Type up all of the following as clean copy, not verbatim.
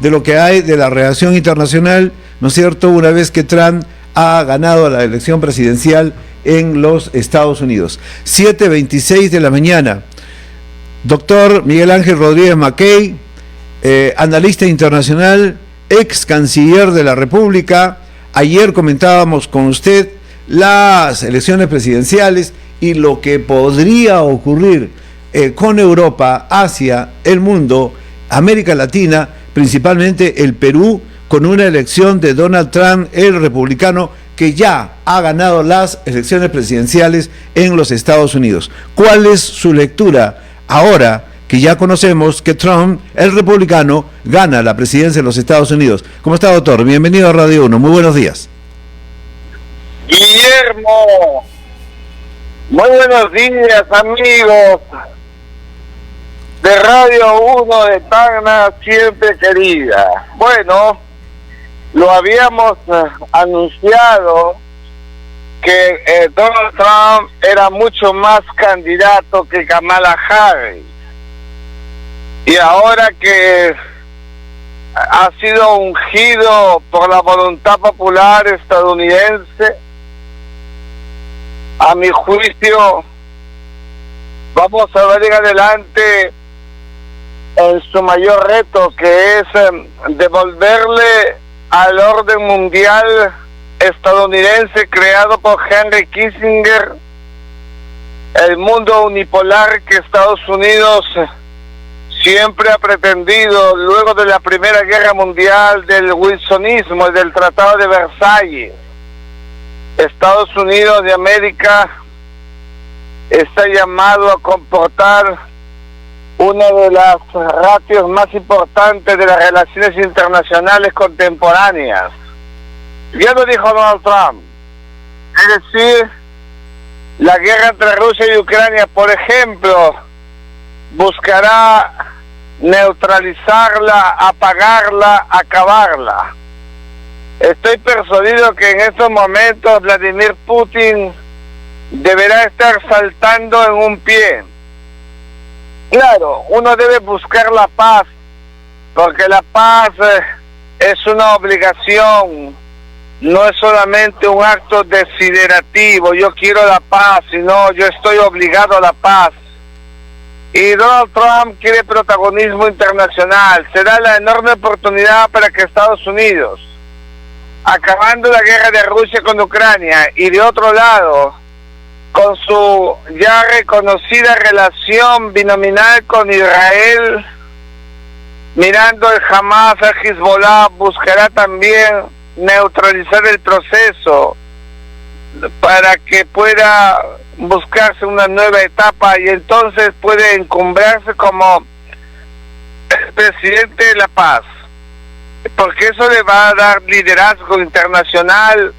de lo que hay de la relación internacional, ¿no es cierto?, una vez que Trump ha ganado la elección presidencial en los Estados Unidos. 7:26 de la mañana. Doctor Miguel Ángel Rodríguez Mackey, analista internacional, ex canciller de la República. Ayer comentábamos con usted las elecciones presidenciales y lo que podría ocurrir con Europa, Asia, el mundo, América Latina, principalmente el Perú, con una elección de Donald Trump, el republicano, que ya ha ganado las elecciones presidenciales en los Estados Unidos. ¿Cuál es su lectura ahora que ya conocemos que Trump, el republicano, gana la presidencia de los Estados Unidos? ¿Cómo está, doctor? Bienvenido a Radio 1. Muy buenos días. Guillermo, muy buenos días, amigos de Radio 1 de Tacna, siempre querida. Bueno, lo habíamos anunciado que Donald Trump era mucho más candidato que Kamala Harris. Y ahora que ha sido ungido por la voluntad popular estadounidense, a mi juicio, vamos a ver en adelante en su mayor reto, que es devolverle al orden mundial estadounidense creado por Henry Kissinger el mundo unipolar que Estados Unidos siempre ha pretendido luego de la Primera Guerra Mundial, del wilsonismo y del Tratado de Versalles. Estados Unidos de América está llamado a comportar una de las ratios más importantes de las relaciones internacionales contemporáneas. Ya lo dijo Donald Trump, es decir, la guerra entre Rusia y Ucrania, por ejemplo, buscará neutralizarla, apagarla, acabarla. Estoy persuadido que en estos momentos Vladimir Putin deberá estar saltando en un pie. Claro, uno debe buscar la paz, porque la paz es una obligación, no es solamente un acto desiderativo. Yo quiero la paz, sino yo estoy obligado a la paz. Y Donald Trump quiere protagonismo internacional. Será la enorme oportunidad para que Estados Unidos, acabando la guerra de Rusia con Ucrania, y de otro lado, con su ya reconocida relación binominal con Israel, mirando el Hamas, el Hezbollah, buscará también neutralizar el proceso para que pueda buscarse una nueva etapa y entonces puede encumbrarse como presidente de la paz, porque eso le va a dar liderazgo internacional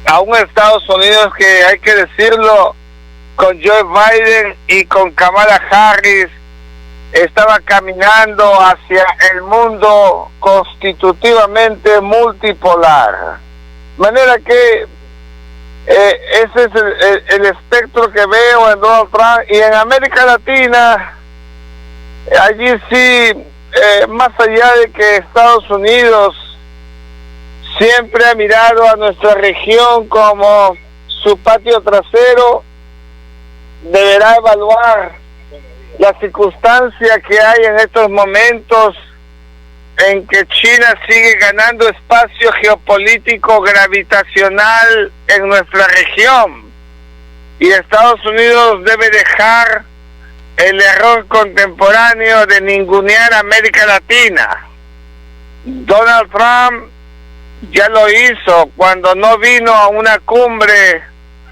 a un Estados Unidos que, hay que decirlo, con Joe Biden y con Kamala Harris estaba caminando hacia el mundo constitutivamente multipolar. De manera que ese es el espectro que veo en Donald Trump. Y en América Latina, allí sí, más allá de que Estados Unidos siempre ha mirado a nuestra región como su patio trasero, deberá evaluar la circunstancia que hay en estos momentos en que China sigue ganando espacio geopolítico gravitacional en nuestra región, y Estados Unidos debe dejar el error contemporáneo de ningunear a América Latina. Donald Trump ya lo hizo cuando no vino a una cumbre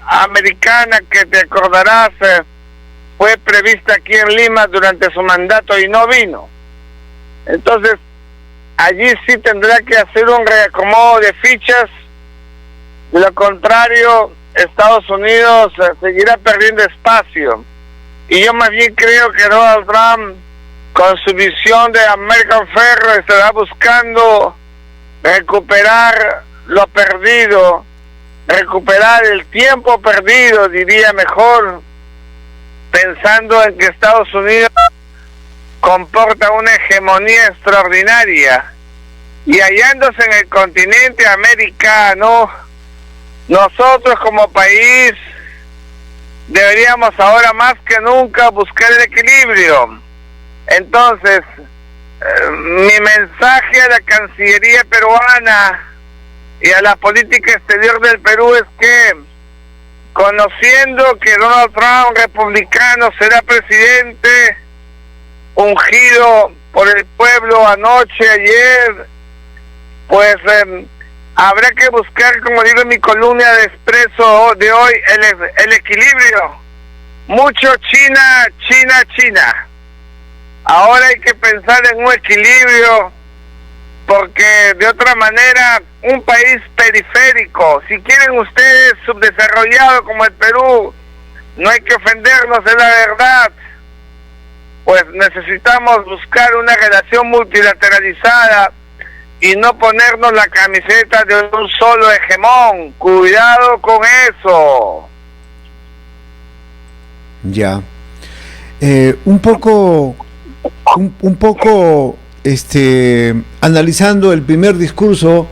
americana que, te acordarás, fue prevista aquí en Lima durante su mandato y no vino. Entonces, allí sí tendrá que hacer un reacomodo de fichas. De lo contrario, Estados Unidos seguirá perdiendo espacio. Y yo más bien creo que Donald Trump, con su visión de American First, estará buscando recuperar lo perdido, recuperar el tiempo perdido, diría mejor, pensando en que Estados Unidos comporta una hegemonía extraordinaria, y hallándose en el continente americano, nosotros como país deberíamos ahora más que nunca buscar el equilibrio. Entonces, mi mensaje a la Cancillería peruana y a la política exterior del Perú es que, conociendo que Donald Trump, republicano, será presidente, ungido por el pueblo anoche, ayer, pues habrá que buscar, como digo en mi columna de Expreso de hoy, el equilibrio. Mucho China, China, China. Ahora hay que pensar en un equilibrio, porque de otra manera, un país periférico, si quieren ustedes subdesarrollado como el Perú, no hay que ofendernos, es la verdad, pues necesitamos buscar una relación multilateralizada y no ponernos la camiseta de un solo hegemón. Cuidado con eso. Ya. Un poco, analizando el primer discurso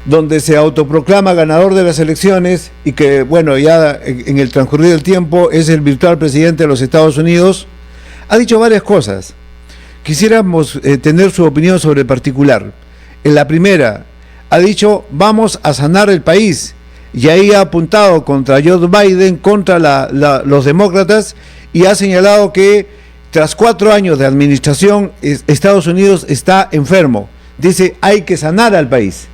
donde se autoproclama ganador de las elecciones y que, bueno, ya en el transcurrir del tiempo es el virtual presidente de los Estados Unidos, ha dicho varias cosas. Quisiéramos tener su opinión sobre el particular. En la primera, ha dicho, vamos a sanar el país, y ahí ha apuntado contra Joe Biden, contra los demócratas, y ha señalado que tras 4 años de administración, Estados Unidos está enfermo. Dice, hay que sanar al país.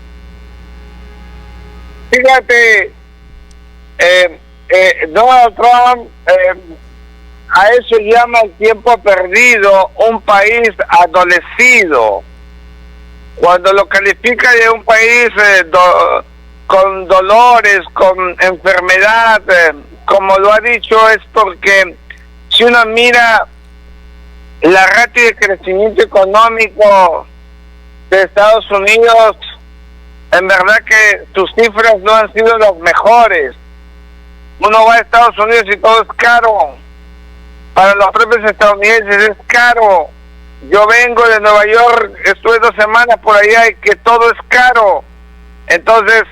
Fíjate, Donald Trump a eso llama el tiempo perdido, un país adolecido. Cuando lo califica de un país con dolores, con enfermedad, como lo ha dicho, es porque si uno mira la ratio de crecimiento económico de Estados Unidos, en verdad que sus cifras no han sido las mejores. Uno va a Estados Unidos y todo es caro. Para los propios estadounidenses es caro. Yo vengo de Nueva York, estuve 2 semanas por allá y que todo es caro. Entonces,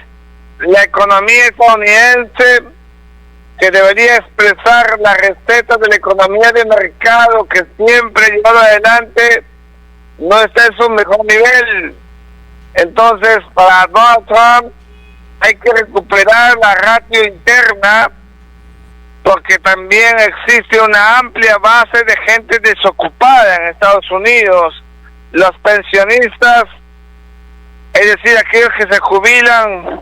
la economía estadounidense, que debería expresar las recetas de la economía de mercado que siempre ha llevado adelante, no está en su mejor nivel. Entonces, para Donald Trump hay que recuperar la ratio interna, porque también existe una amplia base de gente desocupada en Estados Unidos. Los pensionistas, es decir, aquellos que se jubilan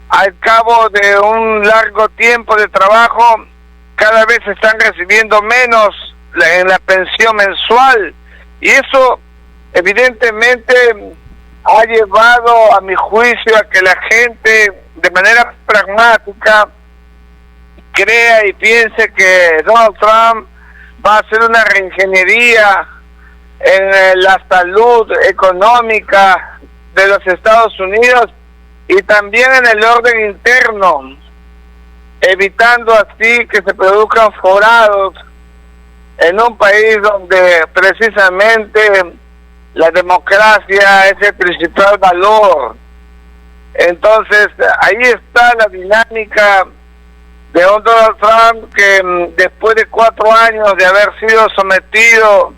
al cabo de un largo tiempo de trabajo, cada vez están recibiendo menos en la pensión mensual, y eso evidentemente ha llevado, a mi juicio, a que la gente de manera pragmática crea y piense que Donald Trump va a hacer una reingeniería en la salud económica de los Estados Unidos y también en el orden interno, evitando así que se produzcan forados en un país donde precisamente la democracia es el principal valor. Entonces, ahí está la dinámica de un Donald Trump que después de 4 años de haber sido sometido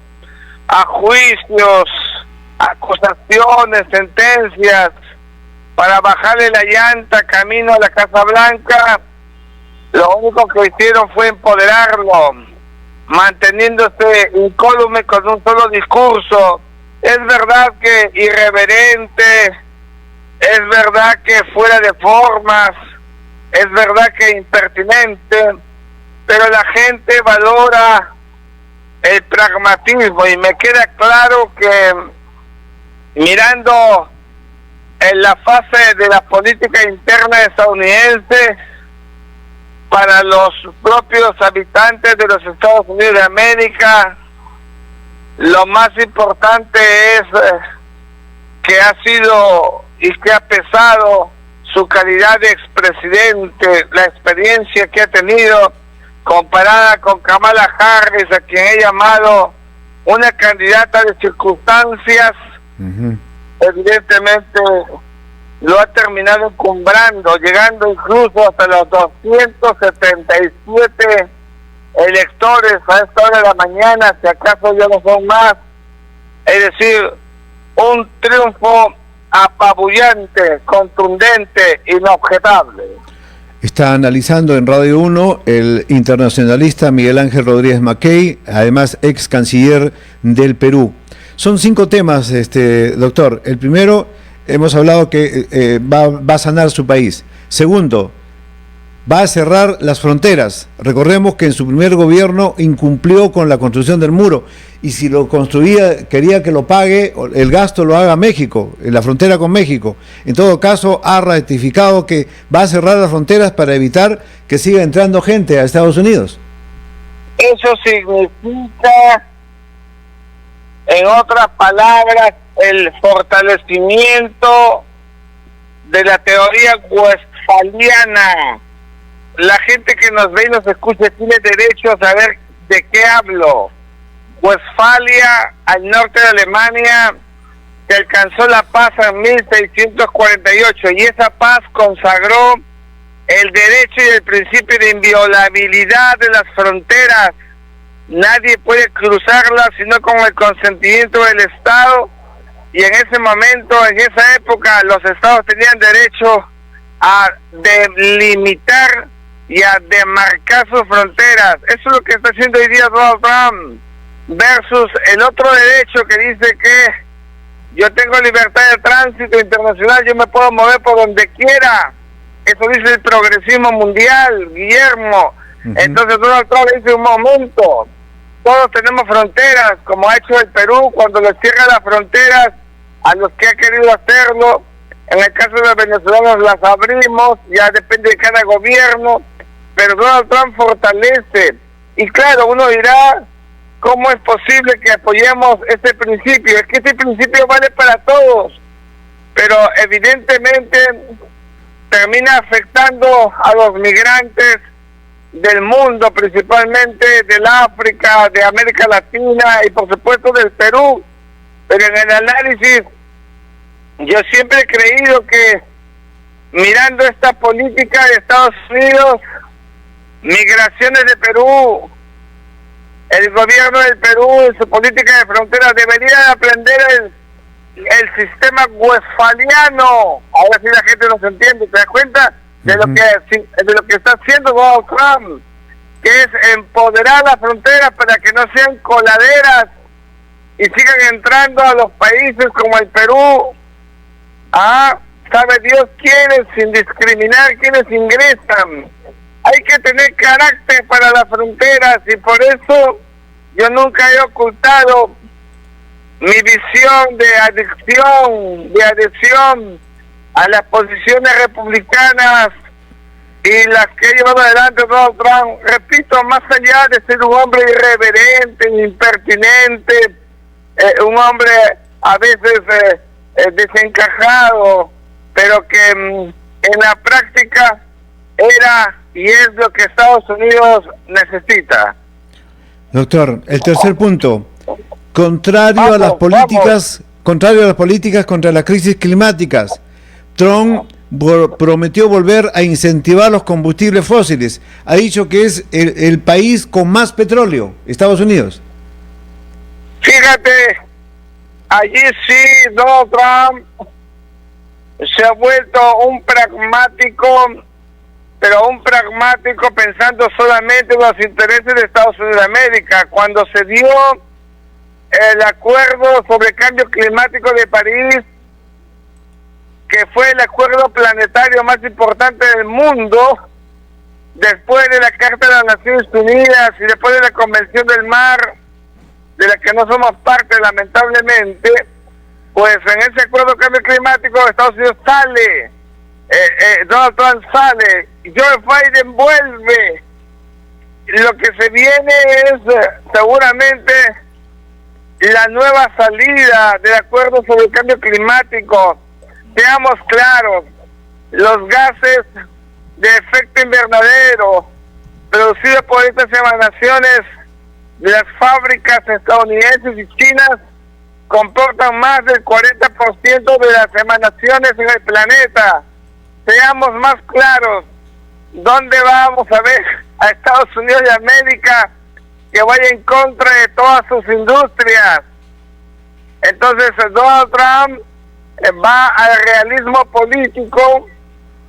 a juicios, acusaciones, sentencias, para bajarle la llanta camino a la Casa Blanca, lo único que hicieron fue empoderarlo, manteniéndose incólume con un solo discurso. Es verdad que irreverente, es verdad que fuera de formas, es verdad que impertinente, pero la gente valora el pragmatismo, y me queda claro que mirando en la fase de la política interna estadounidense, para los propios habitantes de los Estados Unidos de América, lo más importante es que ha sido y que ha pesado su calidad de expresidente, la experiencia que ha tenido comparada con Kamala Harris, a quien he llamado una candidata de circunstancias, evidentemente lo ha terminado encumbrando, llegando incluso hasta los 277 electores a esta hora de la mañana, si acaso ya no son más. Es decir, un triunfo apabullante, contundente, inobjetable. Está analizando en Radio 1 el internacionalista Miguel Ángel Rodríguez Mackey, además ex canciller del Perú. Son 5 temas, doctor. El primero, hemos hablado que va a sanar su país. Segundo, va a cerrar las fronteras. Recordemos que en su primer gobierno incumplió con la construcción del muro, y si lo construía, quería que lo pague, el gasto lo haga México, en la frontera con México. En todo caso, ha ratificado que va a cerrar las fronteras para evitar que siga entrando gente a Estados Unidos. Eso significa, en otras palabras, el fortalecimiento de la teoría westphaliana. La gente que nos ve y nos escucha tiene derecho a saber de qué hablo. Westfalia, al norte de Alemania, que alcanzó la paz en 1648, y esa paz consagró el derecho y el principio de inviolabilidad de las fronteras. Nadie puede cruzarlas sino con el consentimiento del Estado, y en ese momento, en esa época, los Estados tenían derecho a delimitar y a demarcar sus fronteras. Eso es lo que está haciendo hoy día Donald Trump, versus el otro derecho que dice que yo tengo libertad de tránsito internacional, yo me puedo mover por donde quiera. Eso dice el progresismo mundial, Guillermo. Entonces Donald Trump dice: un momento, todos tenemos fronteras, como ha hecho el Perú cuando le cierra las fronteras a los que ha querido hacerlo. En el caso de los venezolanos las abrimos, ya depende de cada gobierno, pero Donald Trump fortalece. Y claro, uno dirá: ¿cómo es posible que apoyemos este principio? Es que este principio vale para todos, pero evidentemente termina afectando a los migrantes del mundo, principalmente del África, de América Latina y por supuesto del Perú. Pero en el análisis, yo siempre he creído que, mirando esta política de Estados Unidos, migraciones de Perú, el gobierno del Perú en su política de fronteras debería aprender el sistema westphaliano. Ahora sí la gente nos entiende, ¿te das cuenta? De lo que está haciendo Donald Trump, que es empoderar las fronteras para que no sean coladeras y sigan entrando a los países como el Perú. Sabe Dios quiénes, sin discriminar quiénes ingresan. Hay que tener carácter para las fronteras, y por eso yo nunca he ocultado mi visión de adhesión a las posiciones republicanas y las que ha llevado adelante Donald Trump. Repito, más allá de ser un hombre irreverente, impertinente, un hombre a veces desencajado, pero que en la práctica era y es lo que Estados Unidos necesita. Doctor, el tercer punto, contrario a las políticas contra las crisis climáticas, Trump prometió volver a incentivar los combustibles fósiles. Ha dicho que es el país con más petróleo, Estados Unidos. Fíjate, allí sí Donald Trump se ha vuelto un pragmático, pero un pragmático pensando solamente en los intereses de Estados Unidos de América. Cuando se dio el acuerdo sobre cambio climático de París, que fue el acuerdo planetario más importante del mundo, después de la Carta de las Naciones Unidas y después de la Convención del Mar, de la que no somos parte lamentablemente, pues en ese acuerdo de cambio climático Estados Unidos sale, Donald Trump sale, Joe Biden vuelve. Lo que se viene es seguramente la nueva salida del acuerdo sobre el cambio climático. Seamos claros, los gases de efecto invernadero producidos por estas emanaciones de las fábricas estadounidenses y chinas comportan más del 40% de las emanaciones en el planeta. Seamos más claros, ¿dónde vamos a ver a Estados Unidos de América que vaya en contra de todas sus industrias? Entonces Donald Trump va al realismo político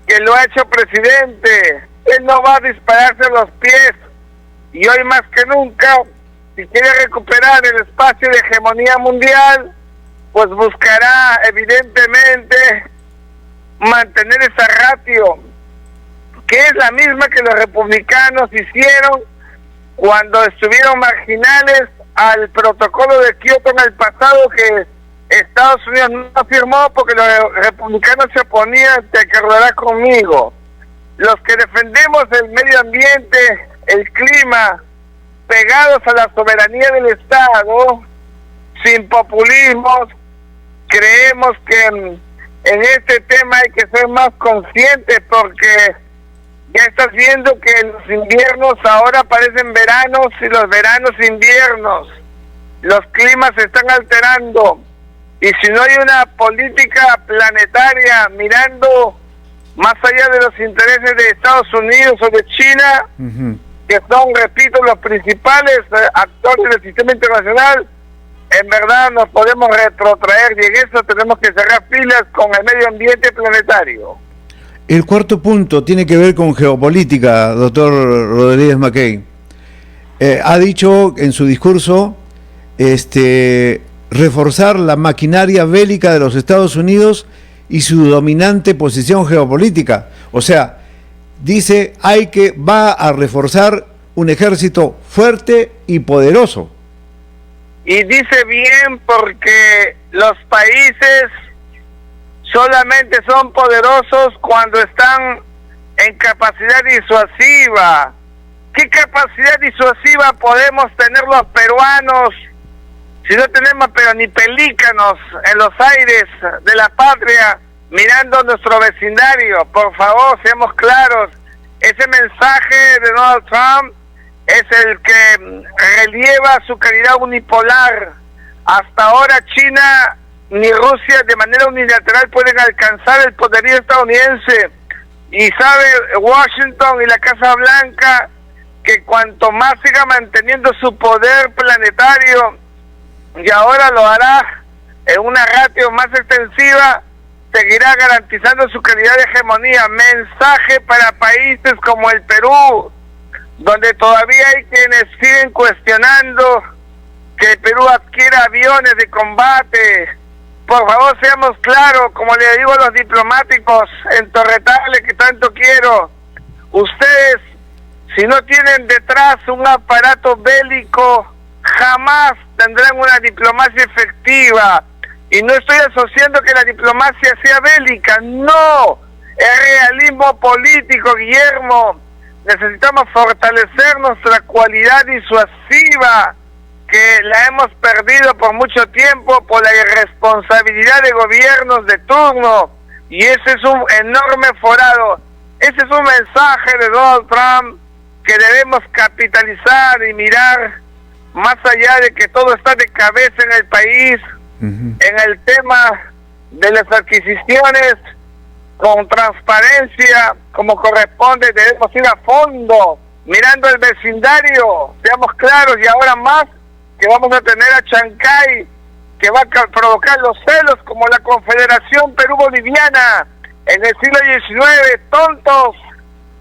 que lo ha hecho presidente. Él no va a dispararse los pies, y hoy más que nunca, si quiere recuperar el espacio de hegemonía mundial, pues buscará evidentemente mantener esa ratio, que es la misma que los republicanos hicieron cuando estuvieron marginales al protocolo de Kioto en el pasado, que Estados Unidos no firmó porque los republicanos se oponían. Te acordarás conmigo. Los que defendemos el medio ambiente, el clima, pegados a la soberanía del Estado, sin populismos, creemos que en este tema hay que ser más conscientes, porque ya estás viendo que los inviernos ahora parecen veranos y los veranos inviernos. Los climas se están alterando, y si no hay una política planetaria mirando más allá de los intereses de Estados Unidos o de China, que son, repito, los principales actores del sistema internacional, en verdad nos podemos retrotraer, y en eso tenemos que cerrar filas con el medio ambiente planetario. El cuarto punto tiene que ver con geopolítica, doctor Rodríguez Mackey. Ha dicho en su discurso reforzar la maquinaria bélica de los Estados Unidos y su dominante posición geopolítica. O sea, dice va a reforzar un ejército fuerte y poderoso. Y dice bien, porque los países solamente son poderosos cuando están en capacidad disuasiva. ¿Qué capacidad disuasiva podemos tener los peruanos si no tenemos pero ni pelícanos en los aires de la patria mirando nuestro vecindario? Por favor, seamos claros. Ese mensaje de Donald Trump es el que relieva su calidad unipolar. Hasta ahora China ni Rusia de manera unilateral pueden alcanzar el poderío estadounidense, y sabe Washington y la Casa Blanca que cuanto más siga manteniendo su poder planetario, y ahora lo hará en una ratio más extensiva, seguirá garantizando su calidad de hegemonía. Mensaje para países como el Perú, donde todavía hay quienes siguen cuestionando que el Perú adquiera aviones de combate. Por favor, seamos claros, como le digo a los diplomáticos en Torretales, que tanto quiero, ustedes, si no tienen detrás un aparato bélico, jamás tendrán una diplomacia efectiva. Y no estoy asociando que la diplomacia sea bélica, no, es realismo político, Guillermo. Necesitamos fortalecer nuestra cualidad disuasiva, que la hemos perdido por mucho tiempo por la irresponsabilidad de gobiernos de turno, y ese es un enorme forado. Ese es un mensaje de Donald Trump que debemos capitalizar y mirar más allá de que todo está de cabeza en el país. En el tema de las adquisiciones, con transparencia, como corresponde, debemos ir a fondo, mirando el vecindario, seamos claros. Y ahora más que vamos a tener a Chancay, que va a provocar los celos, como la Confederación Perú-Boliviana en el siglo XIX. Tontos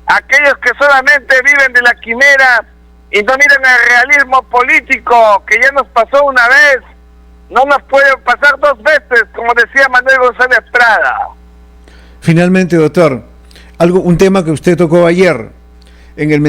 aquellos que solamente viven de la quimera y no miran el realismo político, que ya nos pasó una vez, no nos puede pasar dos veces, como decía Manuel González Prada. Finalmente, doctor, un tema que usted tocó ayer, en el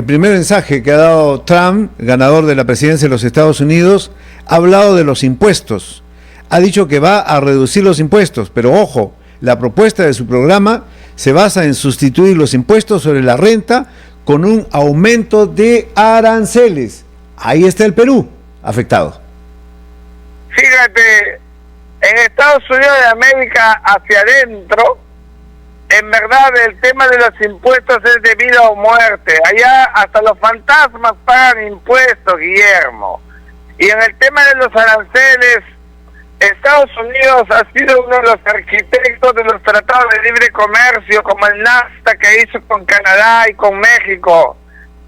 primer mensaje que ha dado Trump, ganador de la presidencia de los Estados Unidos, ha hablado de los impuestos. Ha dicho que va a reducir los impuestos, pero ojo, la propuesta de su programa se basa en sustituir los impuestos sobre la renta con un aumento de aranceles. Ahí está el Perú afectado. Fíjate, en Estados Unidos de América, hacia adentro, en verdad el tema de los impuestos es de vida o muerte. Allá hasta los fantasmas pagan impuestos, Guillermo. Y en el tema de los aranceles, Estados Unidos ha sido uno de los arquitectos de los tratados de libre comercio, como el NAFTA que hizo con Canadá y con México.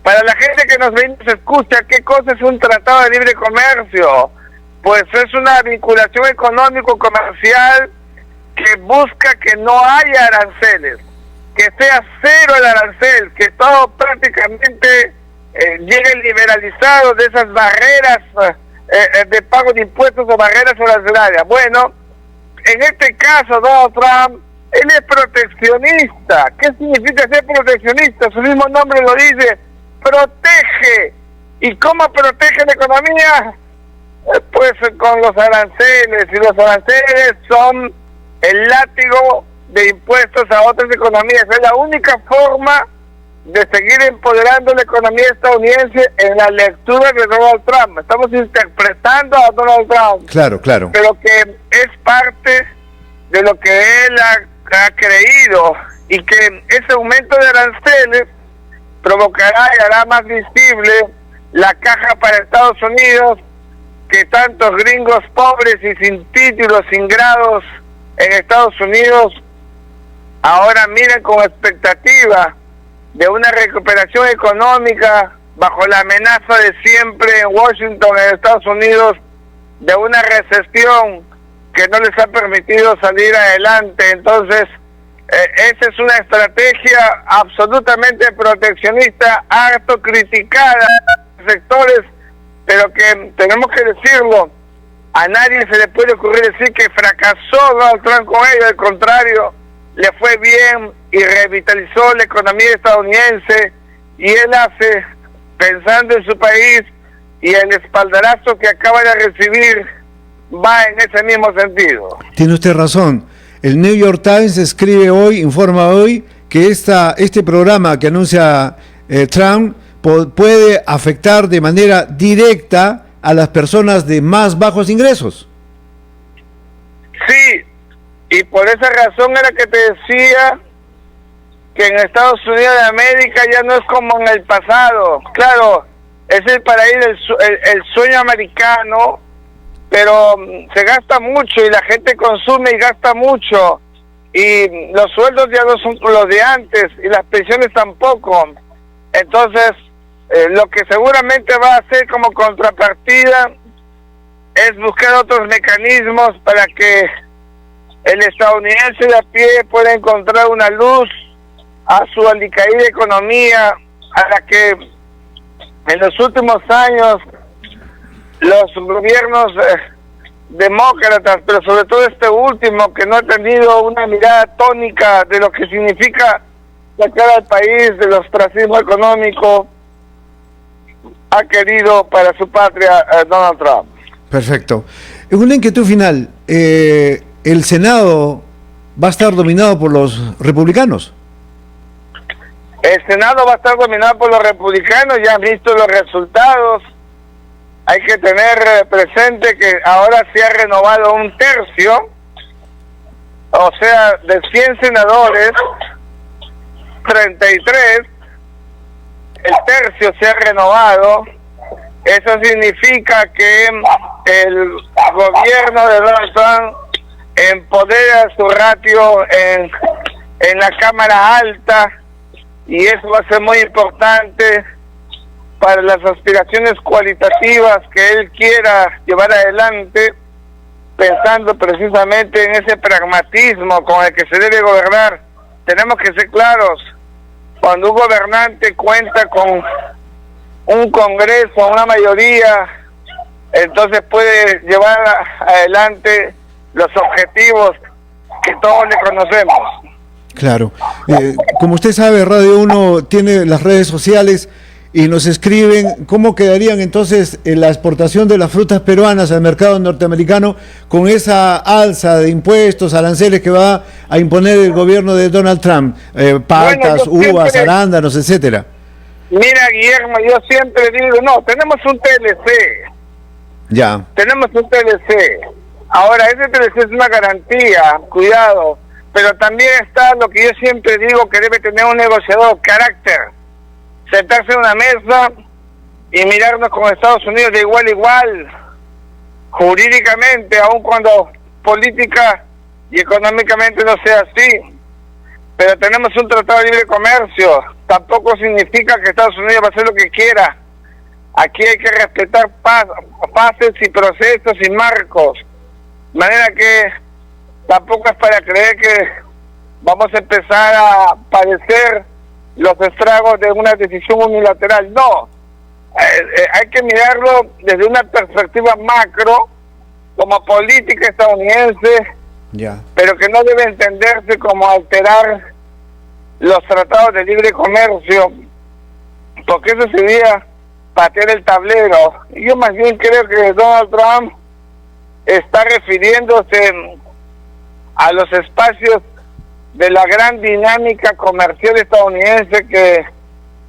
Para la gente que nos ve y nos escucha, ¿qué cosa es un tratado de libre comercio? Pues es una vinculación económico-comercial que busca que no haya aranceles, que sea cero el arancel, que todo prácticamente llegue liberalizado de esas barreras de pago de impuestos o barreras arancelarias. Bueno, en este caso Donald Trump, él es proteccionista. ¿Qué significa ser proteccionista? Su mismo nombre lo dice, protege. ¿Y cómo protege la economía? Pues con los aranceles, y los aranceles son el látigo de impuestos a otras economías. Es la única forma de seguir empoderando la economía estadounidense en la lectura de Donald Trump. Estamos interpretando a Donald Trump. Claro, claro. Pero que es parte de lo que él ha creído, y que ese aumento de aranceles provocará y hará más visible la caja para Estados Unidos, que tantos gringos pobres y sin títulos, sin grados en Estados Unidos, ahora miran con expectativa de una recuperación económica bajo la amenaza de siempre en Washington, en Estados Unidos, de una recesión que no les ha permitido salir adelante. Entonces, esa es una estrategia absolutamente proteccionista, harto criticada en sectores, pero que tenemos que decirlo, a nadie se le puede ocurrir decir que fracasó Donald Trump con ello. Al contrario, le fue bien y revitalizó la economía estadounidense, y él hace, pensando en su país, y el espaldarazo que acaba de recibir va en ese mismo sentido. Tiene usted razón. El New York Times escribe hoy, informa hoy, que este programa que anuncia Trump puede afectar de manera directa a las personas de más bajos ingresos. Sí, y por esa razón era que te decía que en Estados Unidos de América ya no es como en el pasado. Claro, es el paraíso, el sueño americano, pero se gasta mucho y la gente consume y gasta mucho, y los sueldos ya no son los de antes y las pensiones tampoco. Entonces, lo que seguramente va a hacer como contrapartida es buscar otros mecanismos para que el estadounidense de a pie pueda encontrar una luz a su alicaída economía, a la que en los últimos años los gobiernos demócratas, pero sobre todo este último, que no ha tenido una mirada tónica de lo que significa sacar al país del ostracismo económico, ha querido para su patria Donald Trump. Perfecto. Una inquietud final. ¿El Senado va a estar dominado por los republicanos? El Senado va a estar dominado por los republicanos. Ya han visto los resultados. Hay que tener presente que ahora se ha renovado un tercio, o sea, de 100 senadores, 33, el tercio se ha renovado. Eso significa que el gobierno de Donald Trump empodera su ratio en la Cámara Alta, y eso va a ser muy importante para las aspiraciones cualitativas que él quiera llevar adelante, pensando precisamente en ese pragmatismo con el que se debe gobernar. Tenemos que ser claros: cuando un gobernante cuenta con un Congreso, una mayoría, entonces puede llevar adelante los objetivos que todos le conocemos. Claro. Como usted sabe, Radio 1 tiene las redes sociales y nos escriben cómo quedarían entonces la exportación de las frutas peruanas al mercado norteamericano con esa alza de impuestos, aranceles que va a imponer el gobierno de Donald Trump, paltas, uvas, arándanos, etcétera. Mira, Guillermo, yo siempre digo, no, tenemos un TLC. Ya. Tenemos un TLC. Ahora, ese TLC es una garantía, cuidado, pero también está lo que yo siempre digo, que debe tener un negociador, carácter, sentarse en una mesa y mirarnos con Estados Unidos de igual a igual, jurídicamente, aun cuando política y económicamente no sea así. Pero tenemos un tratado de libre comercio, tampoco significa que Estados Unidos va a hacer lo que quiera. Aquí hay que respetar fases y procesos y marcos, de manera que tampoco es para creer que vamos a empezar a padecer los estragos de una decisión unilateral. No, hay que mirarlo desde una perspectiva macro, como política estadounidense, pero que no debe entenderse como alterar los tratados de libre comercio, porque eso sería patear el tablero. Y yo más bien creo que Donald Trump está refiriéndose a los espacios de la gran dinámica comercial estadounidense que,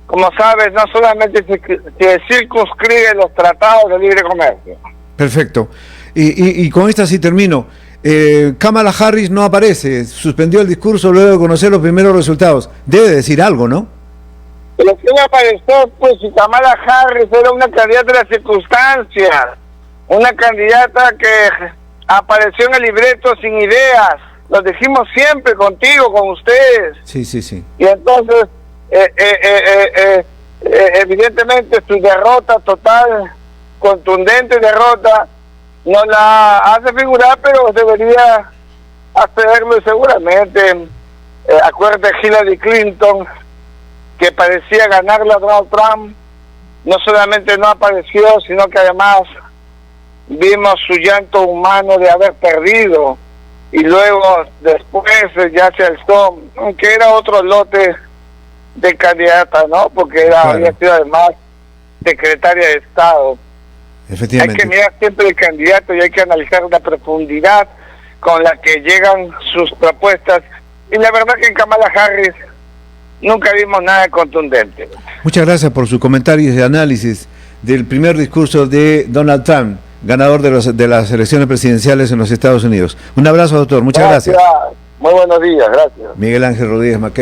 como sabes, no solamente se circunscribe los tratados de libre comercio. Perfecto. Y con esta sí termino. Kamala Harris no aparece, suspendió el discurso luego de conocer los primeros resultados. Debe decir algo, ¿no? Pero que no apareció, pues, si Kamala Harris era una candidata de las circunstancias, una candidata que apareció en el libreto sin ideas. Lo dijimos siempre contigo, con ustedes. Sí, sí, sí. Y entonces, evidentemente, su derrota total, contundente derrota, no la hace figurar, pero debería hacerlo seguramente. Acuérdate de Hillary Clinton, que parecía ganarle a Donald Trump. No solamente no apareció, sino que además vimos su llanto humano de haber perdido, y luego después ya se alzó, aunque era otro lote de candidata, ¿no? Porque claro, había sido además secretaria de Estado. Efectivamente. Hay que mirar siempre el candidato y hay que analizar la profundidad con la que llegan sus propuestas, y la verdad que en Kamala Harris nunca vimos nada contundente. Muchas gracias por sus comentarios y análisis del primer discurso de Donald Trump, ganador de las elecciones presidenciales en los Estados Unidos. Un abrazo, doctor. Muchas gracias. Muy buenos días. Gracias. Miguel Ángel Rodríguez Maqueda.